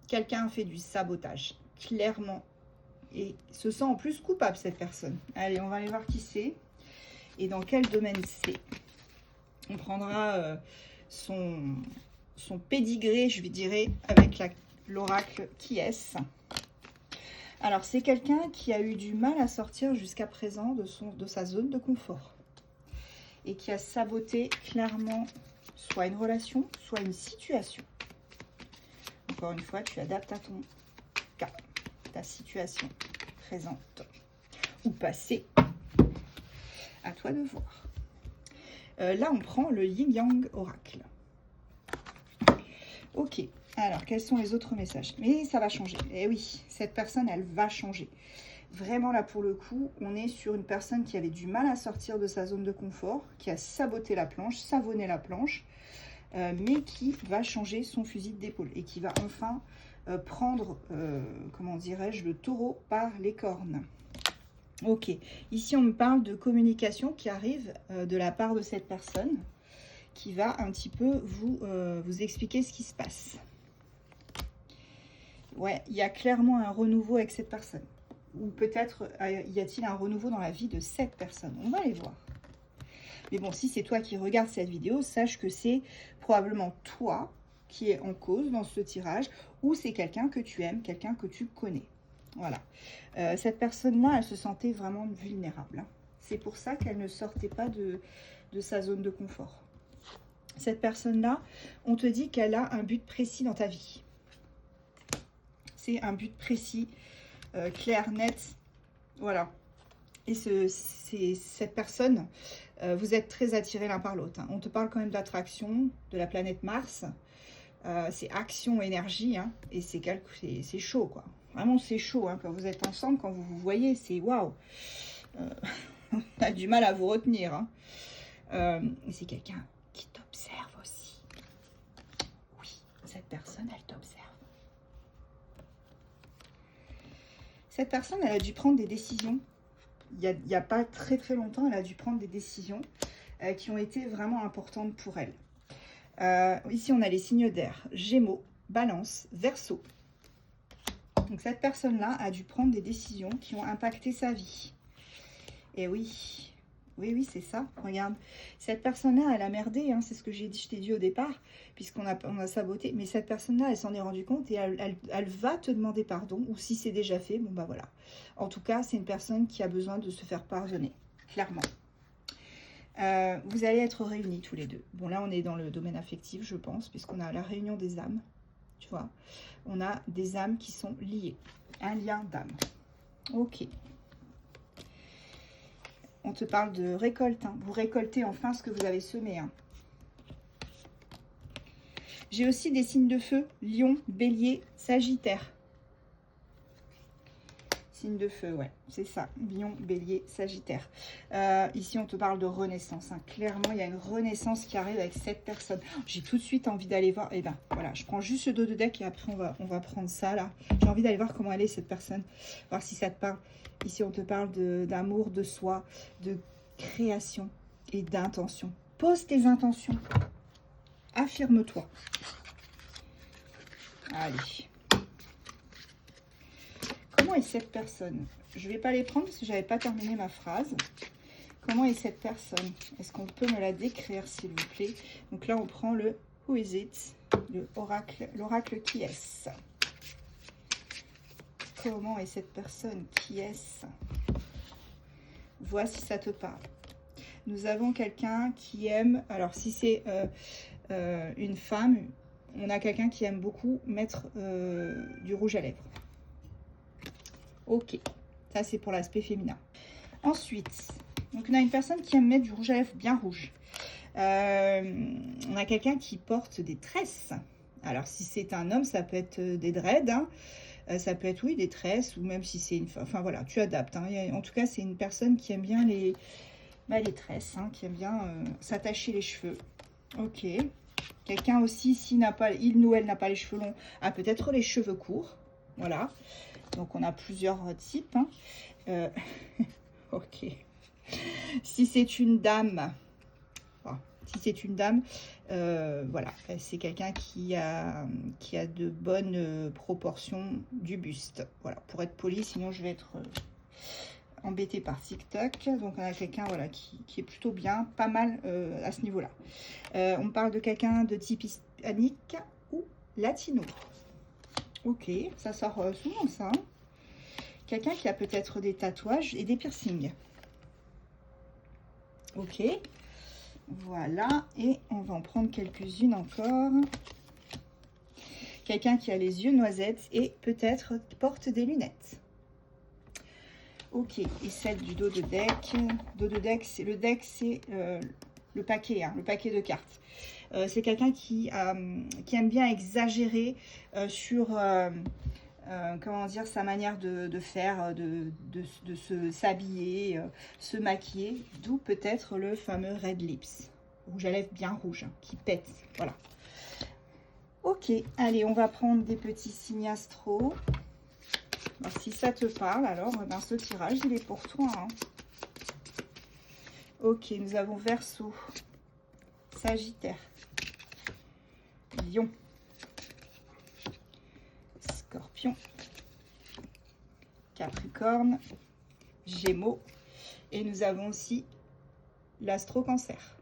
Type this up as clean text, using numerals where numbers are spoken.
quelqu'un fait du sabotage, clairement. Et se sent en plus coupable, cette personne. Allez, on va aller voir qui c'est et dans quel domaine c'est. On prendra son pédigré, je lui dirais, avec l'oracle qui est-ce. Alors, c'est quelqu'un qui a eu du mal à sortir jusqu'à présent de sa zone de confort. Et qui a saboté clairement soit une relation, soit une situation. Encore une fois, tu adaptes à ton cas, ta situation présente ou passée. À toi de voir. Là, on prend le Yin Yang Oracle. Ok, alors, quels sont les autres messages? Mais ça va changer. Eh oui, cette personne, elle va changer. Vraiment, là, pour le coup, on est sur une personne qui avait du mal à sortir de sa zone de confort, qui a saboté la planche, savonné la planche, mais qui va changer son fusil d'épaule et qui va enfin prendre, comment dirais-je, le taureau par les cornes. Ok, ici on me parle de communication qui arrive de la part de cette personne qui va un petit peu vous expliquer ce qui se passe. Ouais, il y a clairement un renouveau avec cette personne. Ou peut-être y a-t-il un renouveau dans la vie de cette personne. On va aller voir. Mais bon, si c'est toi qui regardes cette vidéo, sache que c'est probablement toi qui es en cause dans ce tirage ou c'est quelqu'un que tu aimes, quelqu'un que tu connais. Voilà. Cette personne-là, elle se sentait vraiment vulnérable. Hein. C'est pour ça qu'elle ne sortait pas de sa zone de confort. Cette personne-là, on te dit qu'elle a un but précis dans ta vie. C'est un but précis, clair, net. Voilà. Et cette personne, vous êtes très attirés l'un par l'autre. Hein. On te parle quand même d'attraction de la planète Mars. C'est action, énergie. Hein, et c'est chaud, quoi. Vraiment, c'est chaud. Hein, quand vous êtes ensemble, quand vous vous voyez, c'est waouh. On a du mal à vous retenir. Hein. C'est quelqu'un qui t'observe aussi. Oui, cette personne, elle t'observe. Cette personne, elle a dû prendre des décisions. Il n'y a pas très très longtemps, elle a dû prendre des décisions qui ont été vraiment importantes pour elle. Ici, on a les signes d'air, Gémeaux, Balance, Verseau. Donc cette personne-là a dû prendre des décisions qui ont impacté sa vie. Et oui, oui, c'est ça. Regarde, cette personne-là, elle a merdé, hein, c'est ce que je t'ai dit au départ, puisqu'on a saboté. Mais cette personne-là, elle s'en est rendue compte et elle va te demander pardon, ou si c'est déjà fait, bon bah voilà. En tout cas, c'est une personne qui a besoin de se faire pardonner, clairement. Vous allez être réunis tous les deux. Bon, là, on est dans le domaine affectif, je pense, puisqu'on a la réunion des âmes, tu vois. On a des âmes qui sont liées, un lien d'âme. Ok. On te parle de récolte. Hein. Vous récoltez enfin ce que vous avez semé. Hein. J'ai aussi des signes de feu. Lion, Bélier, Sagittaire. Signe de feu, ouais. C'est ça. Lion, Bélier, Sagittaire. Ici, on te parle de renaissance. Hein. Clairement, il y a une renaissance qui arrive avec cette personne. J'ai tout de suite envie d'aller voir. Et ben voilà, je prends juste le dos de deck et après, on va prendre ça là. J'ai envie d'aller voir comment elle est cette personne. Voir si ça te parle. Ici, on te parle d'amour, de soi, de création et d'intention. Pose tes intentions. Affirme-toi. Allez. Comment est cette personne? Je ne vais pas les prendre parce que je n'avais pas terminé ma phrase. Comment est cette personne? Est-ce qu'on peut me la décrire, s'il vous plaît? Donc là, on prend le Who is it? L'oracle qui est-ce? Comment est cette personne? Qui est-ce? Vois si ça te parle. Nous avons quelqu'un qui aime... Alors, si c'est une femme, on a quelqu'un qui aime beaucoup mettre du rouge à lèvres. Ok, ça c'est pour l'aspect féminin. Ensuite, donc on a une personne qui aime mettre du rouge à lèvres bien rouge. On a quelqu'un qui porte des tresses. Alors si c'est un homme, ça peut être des dreads. Hein. Ça peut être, oui, des tresses, ou même si c'est une femme. Enfin voilà, tu adaptes. Hein. En tout cas, c'est une personne qui aime bien les tresses, hein, qui aime bien s'attacher les cheveux. Ok. Quelqu'un aussi, s'il n'a pas, il ou elle n'a pas les cheveux longs, a peut-être les cheveux courts. Voilà. Donc, on a plusieurs types. Hein. Ok. Si c'est une dame, oh, Si c'est une dame, voilà, c'est quelqu'un qui a de bonnes proportions du buste. Voilà, pour être poli, sinon je vais être embêtée par TikTok. Donc on a quelqu'un voilà, qui est plutôt bien, pas mal à ce niveau-là. On parle de quelqu'un de type hispanique ou latino. Ok, ça sort souvent ça. Hein. Quelqu'un qui a peut-être des tatouages et des piercings. Ok. Voilà, et on va en prendre quelques-unes encore. Quelqu'un qui a les yeux noisettes et peut-être porte des lunettes. Ok, et celle du dos de deck. Dos de deck, c'est le deck, c'est le paquet, hein, le paquet de cartes. C'est quelqu'un qui aime bien exagérer sur comment dire, sa manière de faire, de s'habiller, se maquiller, d'où peut-être le fameux red lips, rouge à lèvres bien rouge, hein, qui pète, voilà. Ok, allez, on va prendre des petits signes astro. Alors, si ça te parle, alors ben, ce tirage, il est pour toi. Hein. Ok, nous avons Verseau, Sagittaire, Lion, Scorpion, Capricorne, Gémeaux, et nous avons aussi l'astro-cancer.